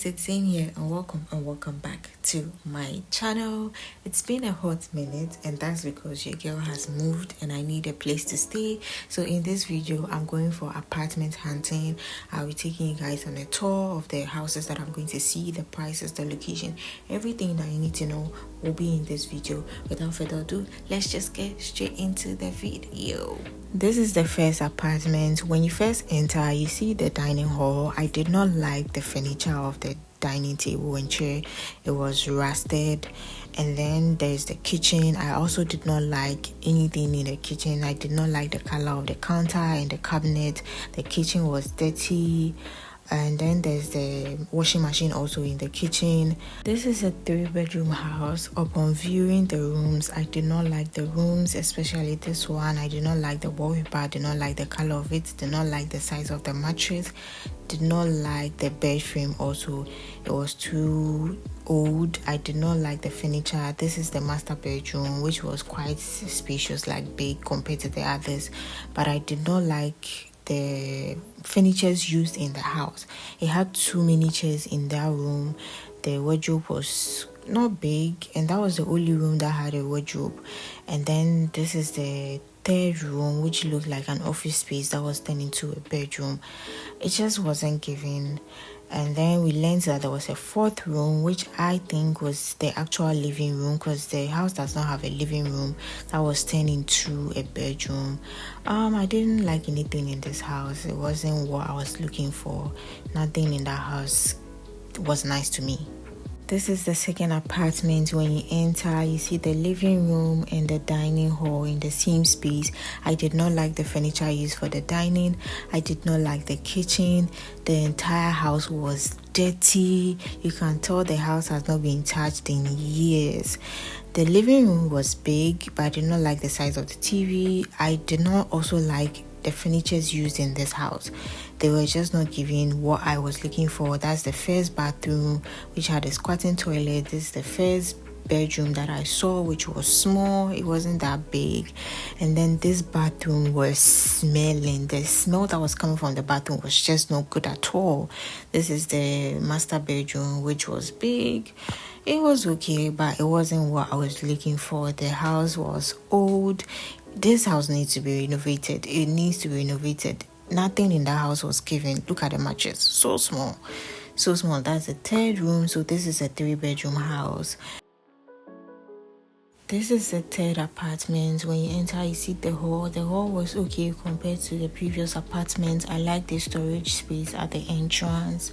it's in here and welcome back to my channel. It's been a hot minute and that's because your girl has moved and I need a place to stay. So in this video I'm going for apartment hunting. I'll be taking you guys on a tour of the houses that I'm going to see, the prices, the location, everything that you need to know will be in this video. Without further ado, let's just get straight into the video. This is the first apartment. When you first enter, you see the dining hall. I did not like the furniture of the dining table and chair. It was rusted. And then there's the kitchen. I also did not like anything in the kitchen. I did not like the color of the counter and the cabinet. The kitchen was dirty. And then there's the washing machine also in the kitchen. This is a 3-bedroom house. Upon viewing the rooms, I did not like the rooms, especially this one. I did not like the wallpaper. I did not like the color of it. Did not like the size of the mattress. Did not like the bed frame also. It was too old. I did not like the furniture. This is the master bedroom, which was quite spacious, like big compared to the others. But I did not like the furnitures used in the house. It had too many chairs in that room. The wardrobe was not big, and that was the only room that had a wardrobe. And then this is the third room, which looked like an office space that was turned into a bedroom. It just wasn't giving. And then we learned that there was a fourth room, which I think was the actual living room, because the house does not have a living room. That was turned into a bedroom. I didn't like anything in this house. It wasn't what I was looking for. Nothing in that house was nice to me. This is the second apartment. When you enter, you see the living room and the dining hall in the same space. I did not like the furniture used for the dining. I did not like the kitchen. The entire house was dirty. You can tell the house has not been touched in years. The living room was big, but I did not like the size of the TV. I did not also like the furnitures used in this house. They were just not giving what I was looking for. That's the first bathroom, which had a squatting toilet. This is the first bedroom that I saw, which was small. It wasn't that big. And then this bathroom was smelling. The smell that was coming from the bathroom was just not good at all. This is the master bedroom, which was big. It was okay, but it wasn't what I was looking for. The house was old. This house needs to be renovated. It needs to be renovated. Nothing in that house was given. Look at the mattress. So small. So small. That's the third room. So this is a 3-bedroom house. This is the third apartment. When you enter, you see the hall. The hall was okay compared to the previous apartment. I like the storage space at the entrance.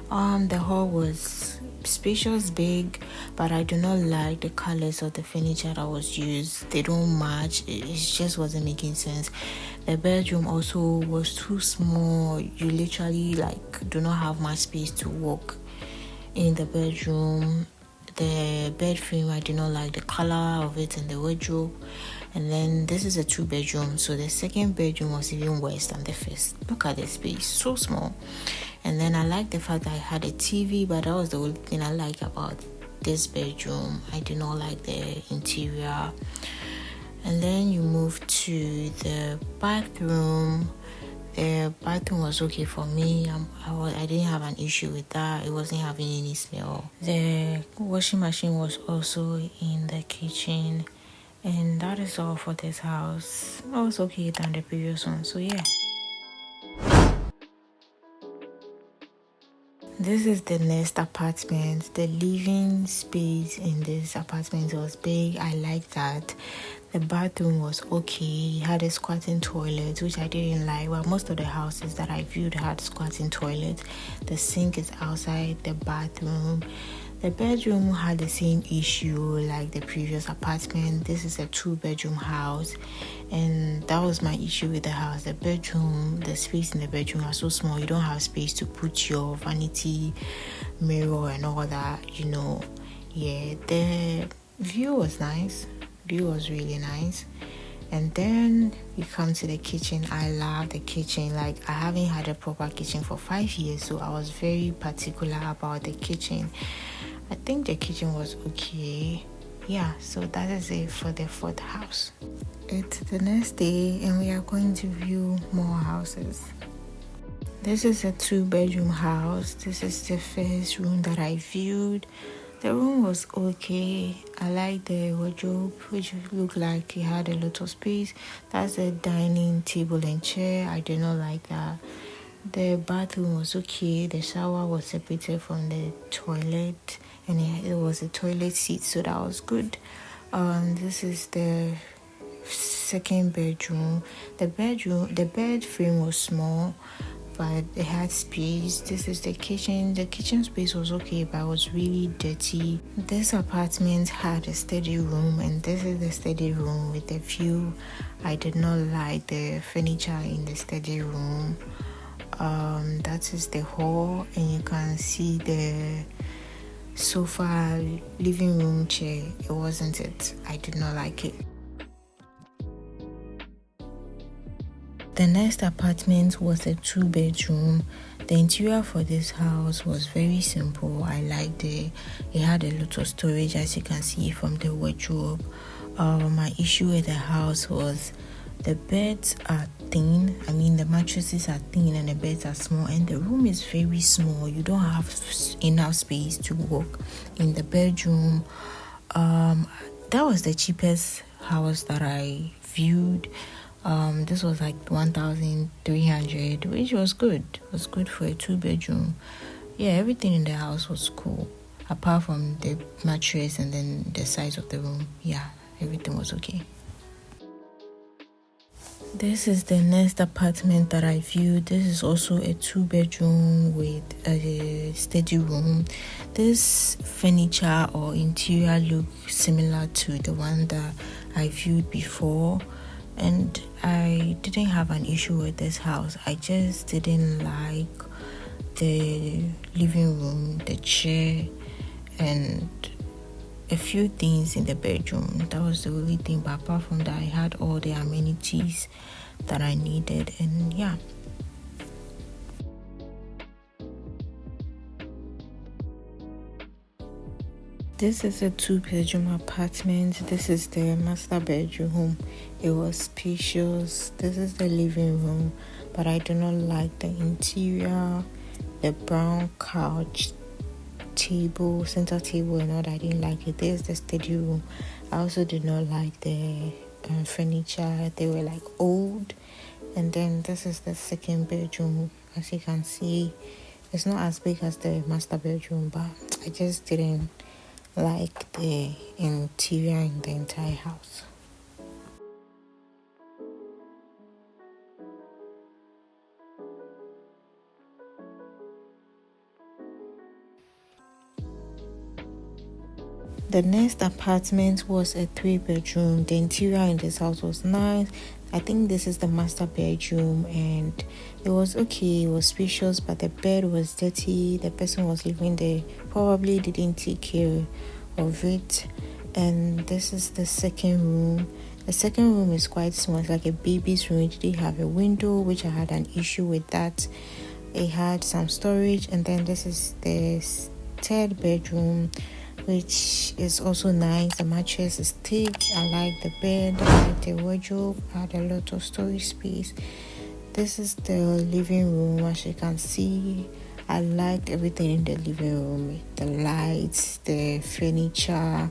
The hall was spacious, big, but I do not like the colors of the furniture that was used. They don't match. It just wasn't making sense. The bedroom also was too small. You literally do not have much space to walk in the bedroom. The bed frame, I do not like the color of it and the wardrobe. And then this is a 2-bedroom, so the second bedroom was even worse than the first. Look at the space, so small. And then I like the fact that I had a TV, but that was the only thing I like about this bedroom. I did not like the interior. And then you move to the bathroom. The bathroom was okay for me. I didn't have an issue with that. It wasn't having any smell. The washing machine was also in the kitchen. And that is all for this house. It was okay than the previous one. So yeah. This is the next apartment. The living space in this apartment was big. I liked that. The bathroom was okay. It had a squatting toilet, which I didn't like. Well, most of the houses that I viewed had squatting toilets. The sink is outside the bathroom. The bedroom had the same issue like the previous apartment. This is a 2-bedroom house, and that was my issue with the house. The bedroom, the space in the bedroom was so small. You don't have space to put your vanity mirror and all that, Yeah, the view was nice. View was really nice. And then we come to the kitchen. I love the kitchen. I haven't had a proper kitchen for 5 years, so I was very particular about the kitchen. I think the kitchen was okay. Yeah, so that is it for the fourth house. It's the next day and we are going to view more houses. This is a 2-bedroom house. This is the first room that I viewed. The room was okay. I like the wardrobe, which looked like it had a lot of space. That's a dining table and chair. I did not like that. The bathroom was okay. The shower was separated from the toilet, and it was a toilet seat, so that was good. This is the second bedroom. The bed frame was small, but it had space. This is the kitchen. The kitchen space was okay, but it was really dirty. This apartment had a study room, and this is the study room with the view. I did not like the furniture in the study room. That is the hall, and you can see the sofa, living room chair. It wasn't it. I did not like it. The next apartment was a 2-bedroom. The interior for this house was very simple. I liked it. It had a lot of storage, as you can see from the wardrobe. My issue with the house was the beds are thin. The mattresses are thin and the beds are small, and the room is very small. You don't have enough space to walk in the bedroom. That was the cheapest house that I viewed. This was like 1,300, which was good. It was good for a 2-bedroom. Yeah, everything in the house was cool, apart from the mattress and then the size of the room. Yeah, everything was okay. This is the next apartment that I viewed. This is also a 2-bedroom with a study room. This furniture or interior looked similar to the one that I viewed before, and I didn't have an issue with this house. I just didn't like the living room, the chair, and a few things in the bedroom. That was the only thing, but apart from that, I had all the amenities that I needed, and yeah. This is a 2-bedroom apartment. This is the master bedroom. It was spacious. This is the living room, but I do not like the interior, the brown couch, center table, and all that. I didn't like it. There's the study room. I also did not like the furniture. They were like old. And then this is the second bedroom. As you can see, it's not as big as the master bedroom, but I just didn't like the interior in the entire house. The next apartment was a 3-bedroom. The interior in this house was nice. I think this is the master bedroom, and it was okay. It was spacious, but the bed was dirty. The person was living there probably didn't take care of it. And this is the second room. The second room is quite small. It's like a baby's room. It didn't have a window, which I had an issue with that. It had some storage. And then this is the third bedroom, which is also nice. The mattress is thick. I like the bed. I like the wardrobe. I had a lot of storage space. This is the living room. As you can see, I liked everything in the living room. The lights, the furniture,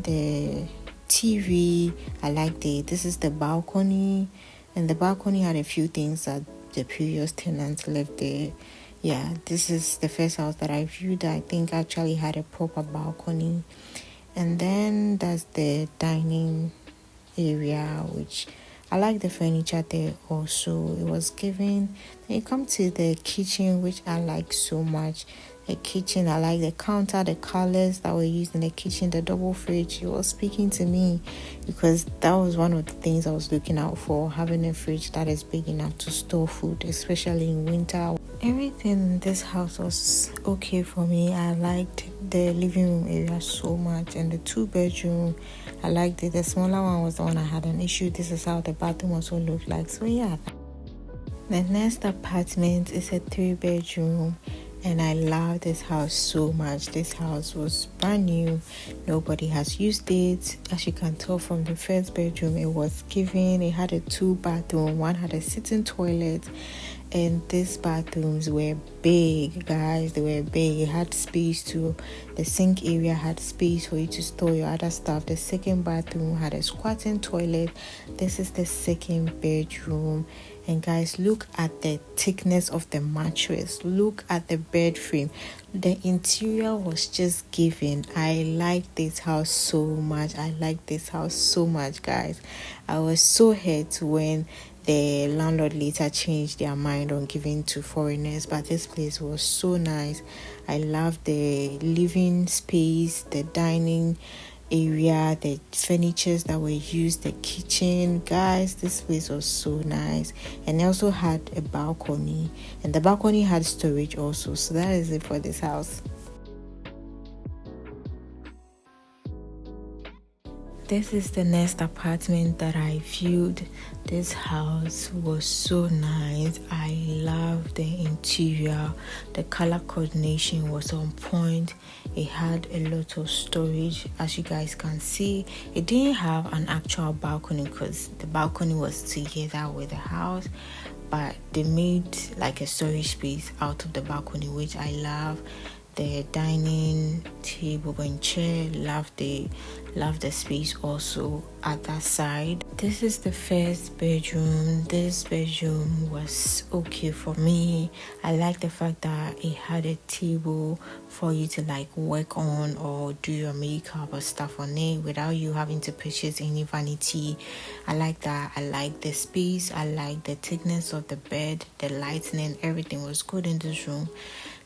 the TV. I liked it. This is the balcony, and the balcony had a few things that the previous tenants left there. Yeah, this is the first house that I viewed that I think actually had a proper balcony. And then that's the dining area, which I like the furniture there also. It was given. Then you come to the kitchen, which I like so much. The kitchen, I like the counter, the colors that were used in the kitchen, the double fridge. It was speaking to me because that was one of the things I was looking out for, having a fridge that is big enough to store food, especially in winter. Everything in this house was okay for me. I liked the living room area so much, and the 2-bedroom, I liked it. The smaller one was the one I had an issue. This is how the bathroom also looked like. So yeah. The next apartment is a 3-bedroom. and I love this house so much. This house was brand new, nobody has used it. As you can tell from the first bedroom, it was given. It had a 2-bathroom, one had a sitting toilet, and these bathrooms were big, guys. They were big. It had space to the sink area, had space for you to store your other stuff. The second bathroom had a squatting toilet. This is the second bedroom. And guys, look at the thickness of the mattress. Look at the bed frame. The interior was just given. I like this house so much. I like this house so much, guys. I was so hurt when the landlord later changed their mind on giving to foreigners, but this place was so nice. I love the living space, the dining area, the furnitures that were used, the kitchen. Guys, this place was so nice. And I also had a balcony, and the balcony had storage also. So that is it for this house. This is the next apartment that I viewed. This house was so nice. I love the interior. The color coordination was on point. It had a lot of storage. As you guys can see, it didn't have an actual balcony because the balcony was together with the house, but they made like a storage space out of the balcony, which I love. The dining table and chair, love the space also at that side. This is the first bedroom. This bedroom was okay for me. I like the fact that it had a table for you to like work on or do your makeup or stuff on it without you having to purchase any vanity. I like that. I like the space. I like the thickness of the bed, the lighting, everything was good in this room.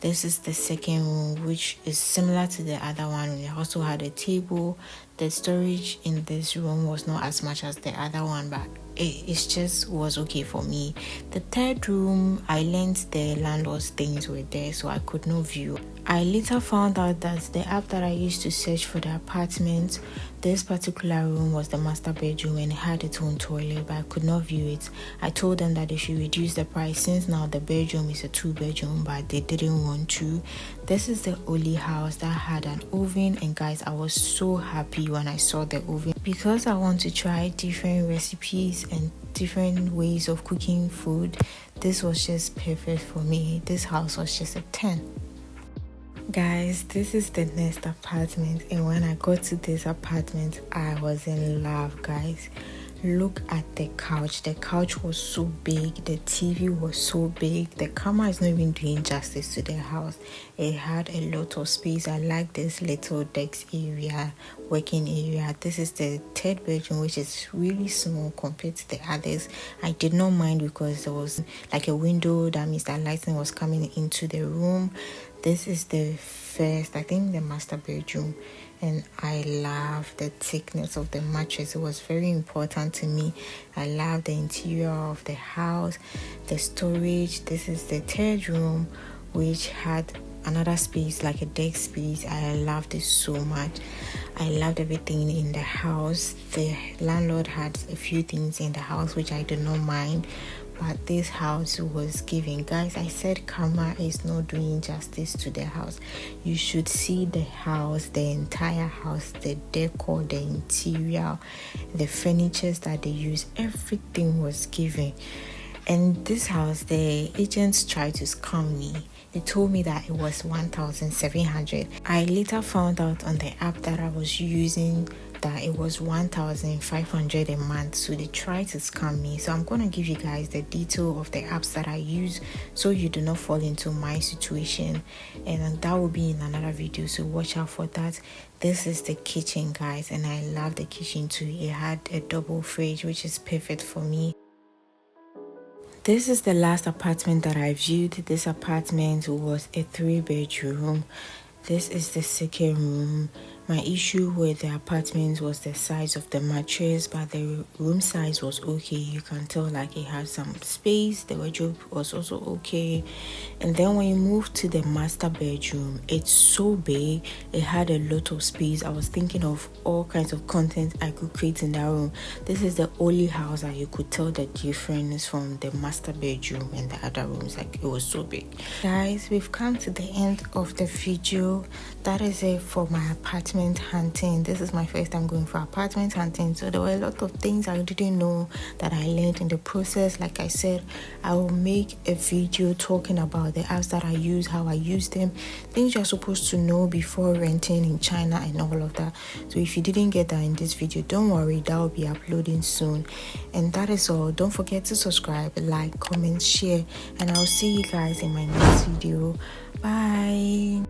This is the second room, which is similar to the other one. It also had a table. The storage in this room was not as much as the other one, but it just was okay for me. The third room, I learned the landlord's things were there, so I could not view. I later found out that the app that I used to search for the apartment, this particular room was the master bedroom and it had its own toilet, but I could not view it. I told them that they should reduce the price since now the bedroom is a 2-bedroom, but they didn't want to. This is the only house that had an oven, and guys, I was so happy when I saw the oven because I want to try different recipes and different ways of cooking food. This was just perfect for me. This house was just a 10. Guys, this is the next apartment, and when I got to this apartment, I was in love, guys. Look at the couch. The couch was so big. The TV was so big. The camera is not even doing justice to the house. It had a lot of space. I like this little desk area, working area. This is the third bedroom, which is really small compared to the others. I did not mind because there was like a window. That means that lighting was coming into the room. This is the first, I think, the master bedroom, and I love the thickness of the mattress. It was very important to me. I love the interior of the house, the storage. This is the third room, which had another space like a deck space. I loved it so much. I loved everything in the house. The landlord had a few things in the house which I did not mind, but this house was giving. Guys, I said camera is not doing justice to the house. You should see the house, the entire house, the decor, the interior, the furnitures that they use. Everything was giving. And this house, the agents tried to scam me. They told me that it was 1,700. I later found out on the app that I was using that it was 1,500 a month. So they tried to scam me. So I'm going to give you guys the detail of the apps that I use so you do not fall into my situation. And that will be in another video. So watch out for that. This is the kitchen, guys. And I love the kitchen too. It had a double fridge, which is perfect for me. This is the last apartment that I viewed. This apartment was a 3-bedroom. This is the second room. My issue with the apartment was the size of the mattress, but the room size was okay. You can tell like it had some space. The wardrobe was also okay. And then when you move to the master bedroom, it's so big. It had a lot of space. I was thinking of all kinds of content I could create in that room. This is the only house that you could tell the difference from the master bedroom and the other rooms. Like, it was so big. Guys, we've come to the end of the video. That is it for my apartment hunting. This is my first time going for apartment hunting, so there were a lot of things I didn't know that I learned in the process. Like I said, I will make a video talking about the apps that I use, how I use them, things you're supposed to know before renting in China and all of that. So if you didn't get that in this video, don't worry, that will be uploading soon. And that is all. Don't forget to subscribe, like, comment, share, and I'll see you guys in my next video. Bye.